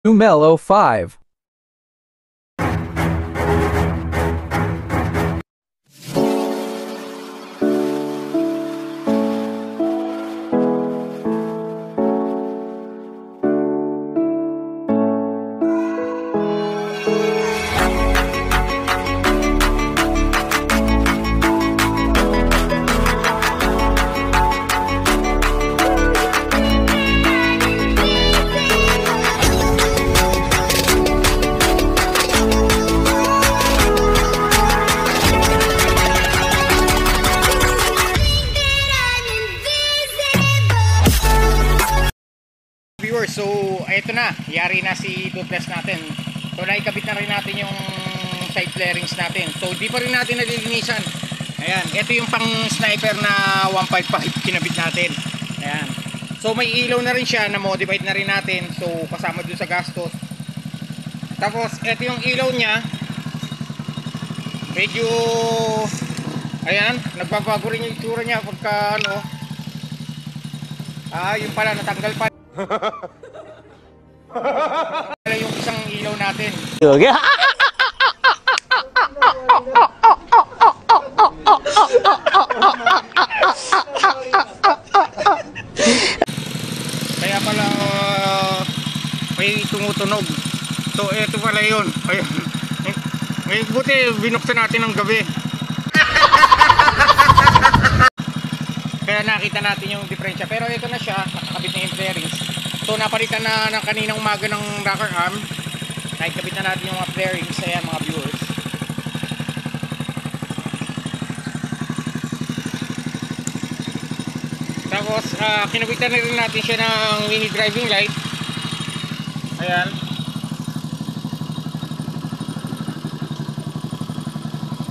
Numelo 5. So, eto na, yari na si Toothless natin. So, naikabit na rin natin yung side flarings natin. So, di pa rin natin nalilinisan. Ayan, eto yung pang sniper na 155 kinabit natin. Ayan. So, may ilaw na rin siya, na-modified na rin natin. So, kasama dun sa gastos. Tapos, eto yung ilaw niya. Medyo, ayan, nagbabago rin yung itsura niya pagka ano. Yung pala, natanggal pa. Yung isang ilaw natin. Kaya pala may tumutunog. So eto pala yun. May buti binuksan natin ng gabi. Kaya nakita natin yung diferensya. Pero ito na siya, nakakabit na yung flarings. So napalitan na ng kaninang umaga ng rocker arm. Nakikabit na natin yung mga flarings. Ayan mga viewers. Tapos kinabitan na rin natin siya ng mini driving light. Ayan.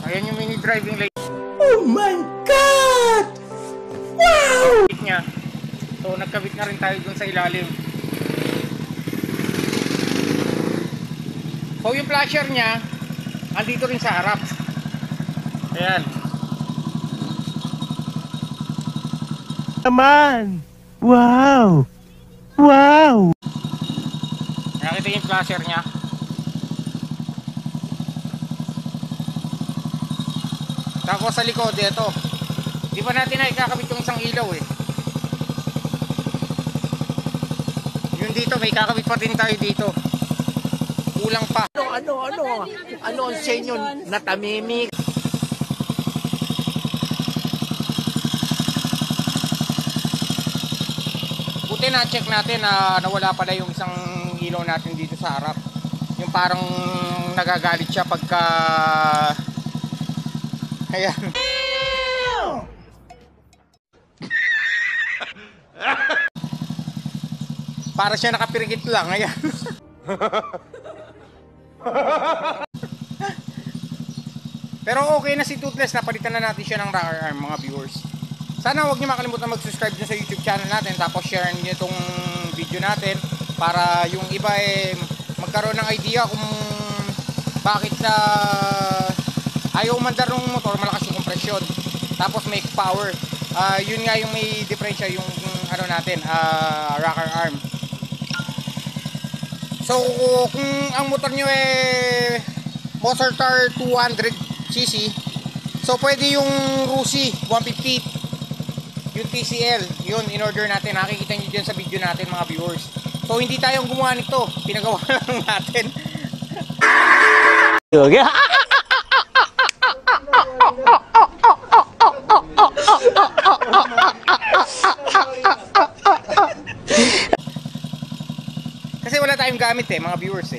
Ayan yung mini driving light. Oh my God! Wow! Niya. So nagkabit na rin tayo dun sa ilalim. So yung flasher niya andito rin sa harap. Ayan. Naman! Wow! Wow! Nakita yung flasher niya. Tapos sa likod ito. Di pa natin na ikakabit yung isang ilaw eh. Yung dito may kakabit pa din tayo dito. Kulang pa. Ano ang senyo na tamimik? Buti na check natin na nawala pala yung isang ilaw natin dito sa harap. Yung parang nagagalit siya pagka ayan. Para siya nakapirigit lang, ayan. Pero okay na si Toothless, napalitan na natin siya ng rocker arm mga viewers. Sana huwag niyo makalimutan mag-subscribe dun sa YouTube channel natin. Tapos share niyo itong video natin para yung iba magkaroon ng idea kung bakit ayaw umandar ng motor, malakas yung kompresyon. Tapos may power. Yun nga yung may diferensya yung ano natin, rocker arm. So kung ang motor nyo Motorstar 200cc, so pwede yung Rusi 150, yung TCL, yun in order natin. Nakikita nyo dyan sa video natin mga viewers. So hindi tayong gumawa nito, pinagawa lang natin. Kasi wala tayong gamit mga viewers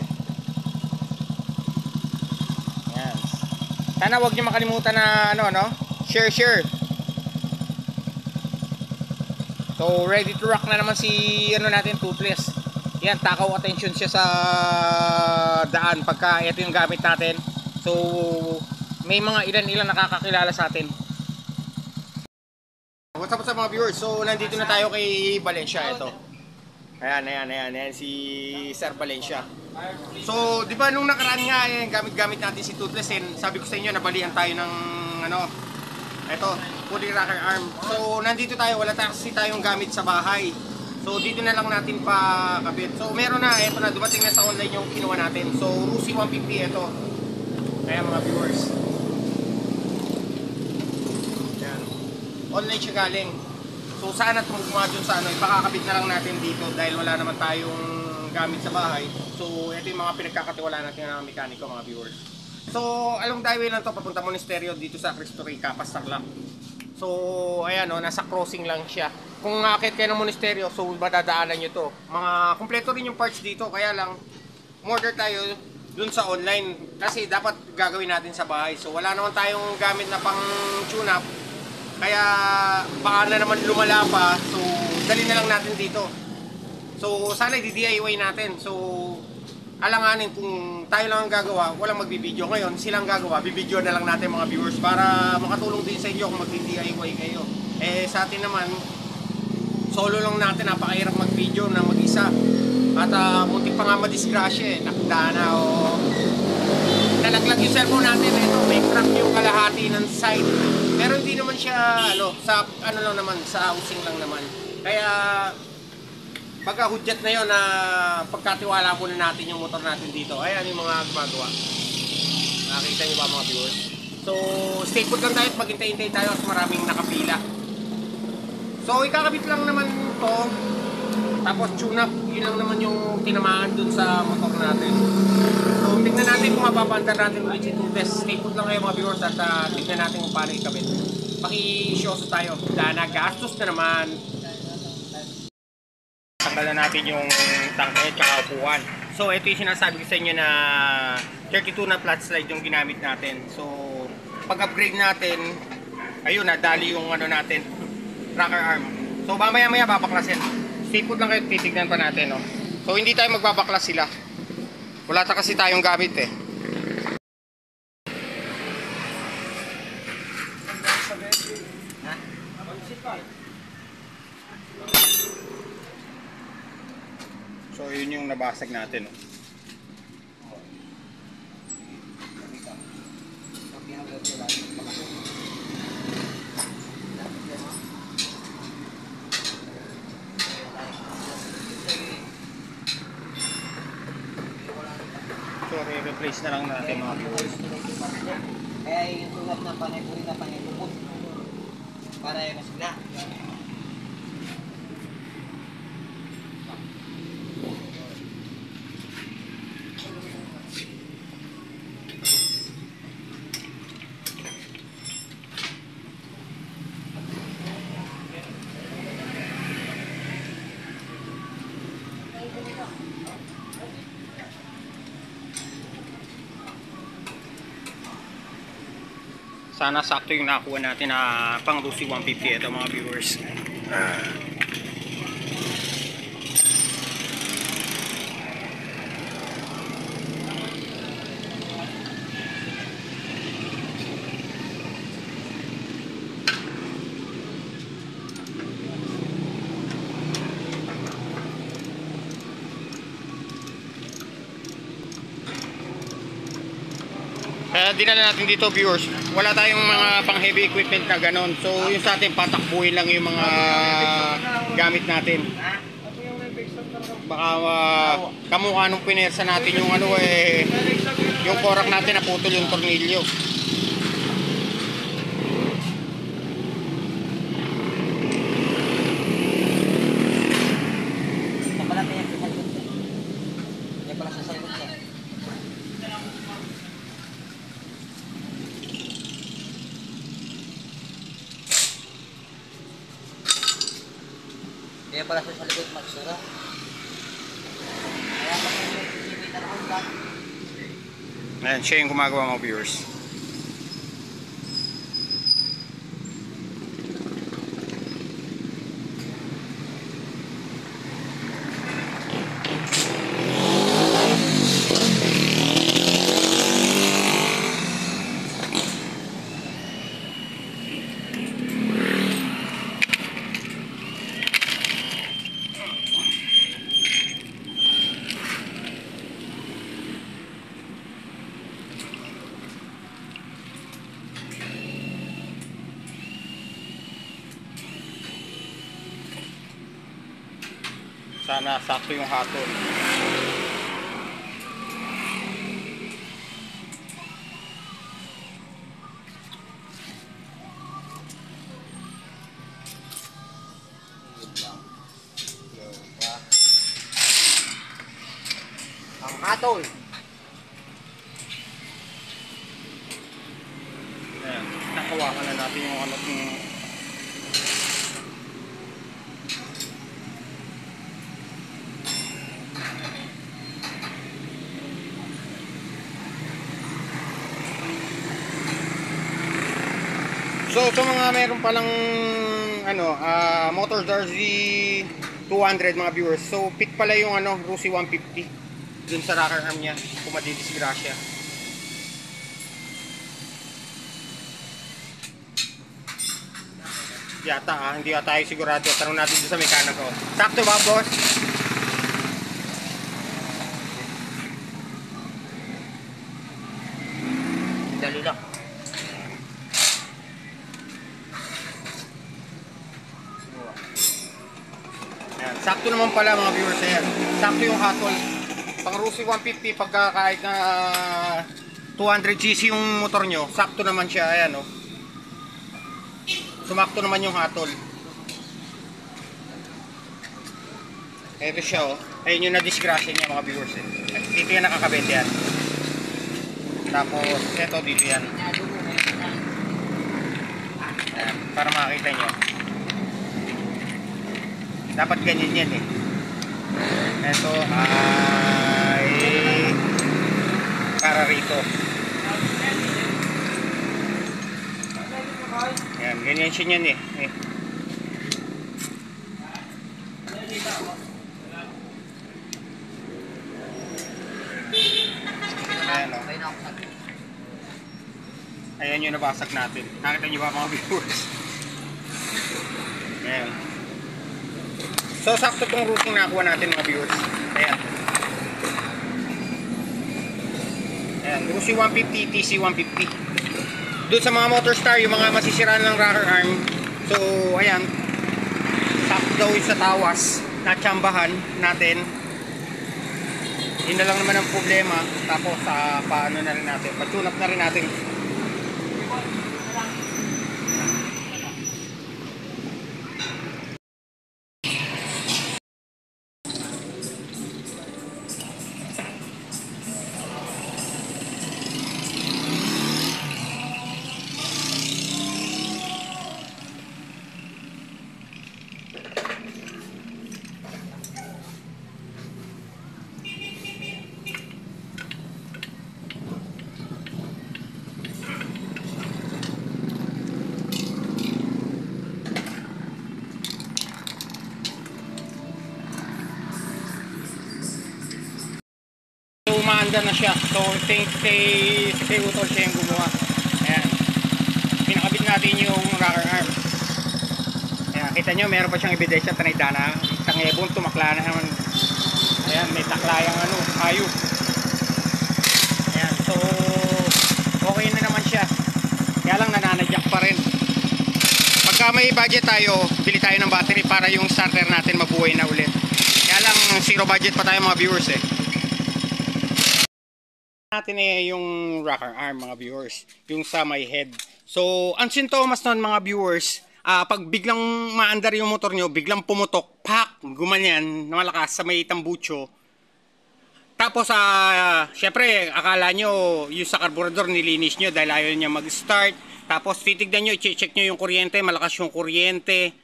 Yan. Sana wag niyo makalimutan na share. So ready to rock na naman si natin Toothless. Yan, takaw attention siya sa daan pagka ito yung gamit natin. So may mga ilan nakakakilala sa atin. What's up mga viewers? So nandito na tayo kay Valencia ito. Ayan si Sir Valencia. So, di ba nung nakaraan nga gamit-gamit natin si Toothless, sabi ko sa inyo nabalian tayo ng ito, pulley rocker arm. So, nandito tayo, wala kasi tayong gamit sa bahay. So dito na lang natin pakabit. So meron na, eto na, dumating na sa online yung kinuha natin. So Rusi 150 ito. Kaya mga viewers. Yan. Online siya galing. So sana tumugma dun sa ano, ipakakabit na lang natin dito dahil wala naman tayong gamit sa bahay. So ito yung mga pinagkakatiwala natin ng mekaniko mga viewers. So along the highway lang to papunta Monasterio dito sa Cristo Rey, Pastarlac. So ayan o, nasa crossing lang siya. Kung akit kayo ng Monasterio, so madadaanan nyo to. Mga kumpleto rin yung parts dito, kaya lang order tayo dun sa online kasi dapat gagawin natin sa bahay. So wala naman tayong gamit na pang tune up. Kaya baka na naman lumala pa, so dali na lang natin dito. So sana i-DIY natin. So alanganin kung tayo lang ang gagawa, walang magbibideo. Ngayon silang gagawa, bibideo na lang natin mga viewers para makatulong din sa inyo kung mag-DIY kayo. Eh sa atin naman, solo lang natin, napakahirap mag-video na mag-isa. At muntik pa nga madisgrasya eh, nakdana o nalaglag yung cellphone natin. Ito, may crack yung kalahati ng side. Pero hindi naman siya, sa ano lang naman, sa housing lang naman. Kaya, pagkahudyat na yun na pagkatiwala muna natin yung motor natin dito. Ayan yung mga gumagawa. Nakikita nyo ba mga viewers? So, stay put lang tayo at maghintay-hintay tayo at maraming nakapila. So, ikakabit lang naman to. Tapos tune up, yun lang naman yung tinamaan dun sa motor natin. So, tignan natin kung mapapandar natin ulit si Tubes. Stay put lang kayo mga viewers at tignan natin kung paano ikabit. Paki-shows tayo. Dahil nagastos na naman. Tanggalan natin yung tangke at saka upuan. So, ito yung sinasabi ko sa inyo na 32 na flat slide yung ginamit natin. So, pag-upgrade natin, ayun, nadali yung ano natin, rocker arm. So, mamaya-maya babaklasin. Stay put lang kayo, titignan pa natin, no? So, hindi tayo magbabaklas sila. Wala ta kasi tayong gamit, eh. So, yun yung nabasag natin, no? So, re-replace na lang natin mga viewers. Kaya yung tulad ng panay-puri na panay-lubot para yung masigla. Sana sakto yung nakuha natin na pang Rusi 150 ito mga viewers. Kaya dinala natin dito viewers, wala tayong mga pang heavy equipment na ganon. So yung sa atin patakbuhin lang yung mga gamit natin. Baka kamukha nung pinersa natin yung ano eh, yung korak natin naputol yung tornilyo. Napalata yan sa salikod siya. Yan pala sa salikod siya. Kaya pala sa salikod magsura. Kaya pala yung sisipita na kong lang. Ayan, siya yung gumagawa mga viewers. Sana sakto yung hatol. Ang hatol. Ayan, nakawakan na natin yung ano yung so mga meron palang ano, Motor Jersey 200 mga viewers. So fit pala yung ano, Rusi 150 dun sa rocker arm niya kung madidisgrasya. Yata hindi tayo sigurado. Tanong natin dun sa mekaniko. Sakto ba, boss? Dali lang. Ayan, sakto naman pala mga viewers. Ayan, sakto yung hatol. Pang Rusi 150 pagka kahit na 200cc yung motor nyo, sakto naman siya. Ayan, oh. Sumakto naman yung hatol. Ito siya, oh. Ayun yung na-disgrasya niya mga viewers. Eh. Dito yan nakakabit yan. Tapos ito dito yan. Ayan, para makakita nyo. Dapat ganyan yan eh. Ito ay para rito. Ayan, ganyan siya yan eh. Ayan o. Ayan yung nabasag natin. Nakita nyo ba mga viewers? Ayan. So sakto itong routing nakuha natin mga viewers. Ayan. Ayan, Rusi 150, TC 150. Doon sa mga Motorstar, yung mga masisiraan ng rocker arm. So ayan, sakto daw yung sa tawas na tsambahan natin. Yun na lang naman ang problema. Tapos paano na rin natin, patune up na rin natin. Umaanda na siya. So thanks kay Utol siya yung gumawa. Ayan. Pinakabit natin yung rocker arm. Ayan, kita nyo meron pa siyang ebidensya tanayda na. Isang ebon tumakla na naman. Ayan, may taklayang ano, hayop. Ayan, so okay na naman siya. Kaya lang nananadyak pa rin. Pagka may budget tayo, bili tayo ng battery para yung starter natin mabuhay na ulit. Kaya lang zero budget pa tayo mga viewers eh. Natin eh yung rocker arm mga viewers, yung sa may head. So ang sintomas nun mga viewers, pag biglang maandar yung motor nyo, biglang pumutok, pak, gumanyan na malakas sa may tambucho. Tapos syempre akala nyo yung sa carburetor nilinis nyo dahil ayaw nyo mag-start. Tapos titignan nyo, i-check nyo yung kuryente, malakas yung kuryente.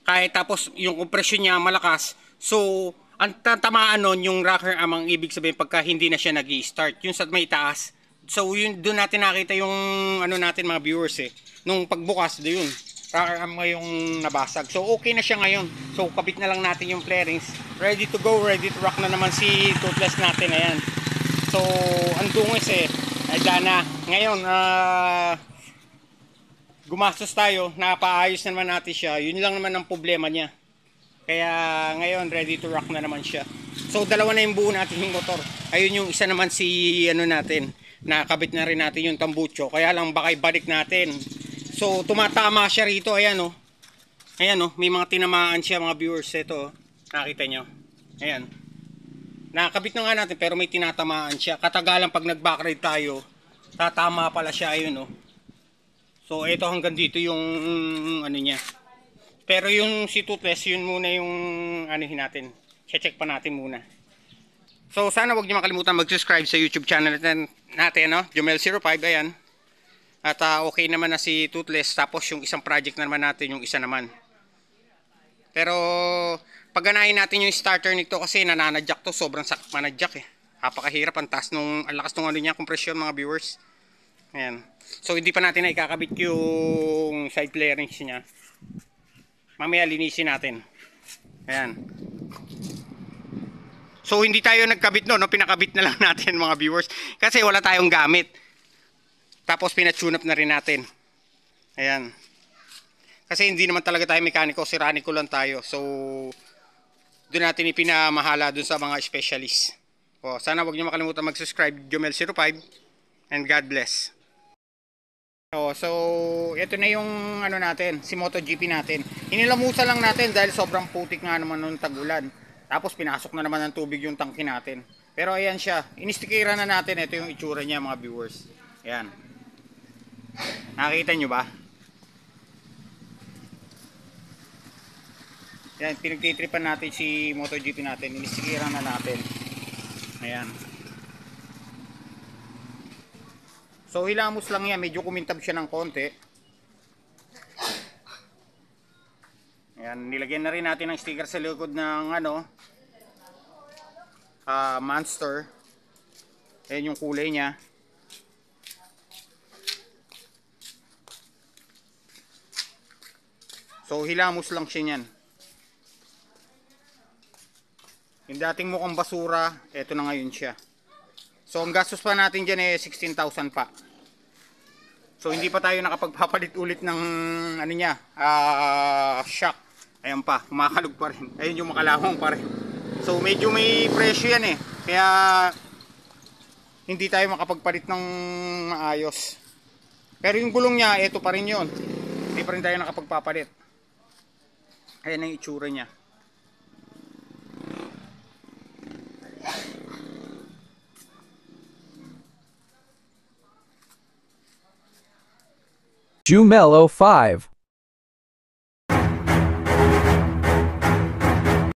Kahit tapos yung kompresyon niya malakas. So ang tatamaan nun yung rocker arm, ang ibig sabihin pagka hindi na siya nag-i-start yung sa may taas. So yun, doon natin nakita yung ano natin mga viewers eh, nung pagbukas doon rocker arm yung nabasag. So okay na siya ngayon. So kabit na lang natin yung flarings, ready to go, ready to rock na naman si Toothless natin. Ayan. So ang dungis eh ay dana ngayon. Gumastos tayo, napaayos naman natin siya. Yun lang naman ang problema niya. Kaya ngayon ready to rock na naman siya. So dalawa na yung buo natin yung motor. Ayun yung isa naman si ano natin, nakabit na rin natin yung tambucho. Kaya lang baka ibalik natin. So tumatama siya rito. Ayan oh. Ayan oh, may mga tinamaan siya mga viewers. Ito oh. Nakita nyo. Ayan. Nakakabit na nga natin pero may tinatamaan siya. Katagalan pag nag-backride tayo, tatama pala siya, ayun oh. So ito hanggang dito yung ano niya. Pero yung si Toothless, yun muna yung anihin natin. Check pa natin muna. So sana wag niyo makalimutan mag-subscribe sa YouTube channel natin, no? Jomel05, ayan. At okay naman na si Toothless. Tapos yung isang project na naman natin, yung isa naman. Pero pag ganahin natin yung starter nito kasi nananadyak to, sobrang sakit manadyak eh. Napakahirap, ang lakas ng ano niya, compression mga viewers. Ayan. So hindi pa natin na ikakabit yung side flarings niya. Mamaya linisin natin. Ayan. So hindi tayo nagkabit no, pinakabit na lang natin mga viewers kasi wala tayong gamit. Tapos pinatune up na rin natin. Ayan. Kasi hindi naman talaga tayo mekaniko, siraniko lang tayo. So doon natin ipinamahala doon sa mga specialist. O, sana wag niyo makalimutan mag-subscribe, Jomel05, and God bless. So ito na yung ano natin, si MotoGP natin. Inilamusan lang natin dahil sobrang putik nga naman nung tagulan. Tapos pinasok na naman ng tubig yung tangke natin. Pero ayan siya, inistikiran na natin. Ito yung itsura niya mga viewers. Ayan. Nakikita nyo ba? Yan, pinagtitripan natin si MotoGP natin. Inistikiran na natin. Ayan. So hilamos lang yan. Medyo kumintab siya ng konti. Ayan, nilagyan na rin natin ng sticker sa likod ng ano, Monster. Ayan yung kulay niya. So hilamos lang siya niyan. Yung dating mukhang basura, eto na ngayon siya. So ang gastos pa natin dyan eh 16,000 pa. So hindi pa tayo nakapagpapalit ulit ng ano niya, shock. Ayan pa, kumakalog pa rin. Ayun yung makalawang pa rin. So medyo may presyo yan eh. Kaya hindi tayo makapagpalit ng maayos. Pero yung gulong niya, eto pa rin yun. Hindi pa rin tayo nakapagpapalit. Ayan ang itsura niya. Jumelo 5.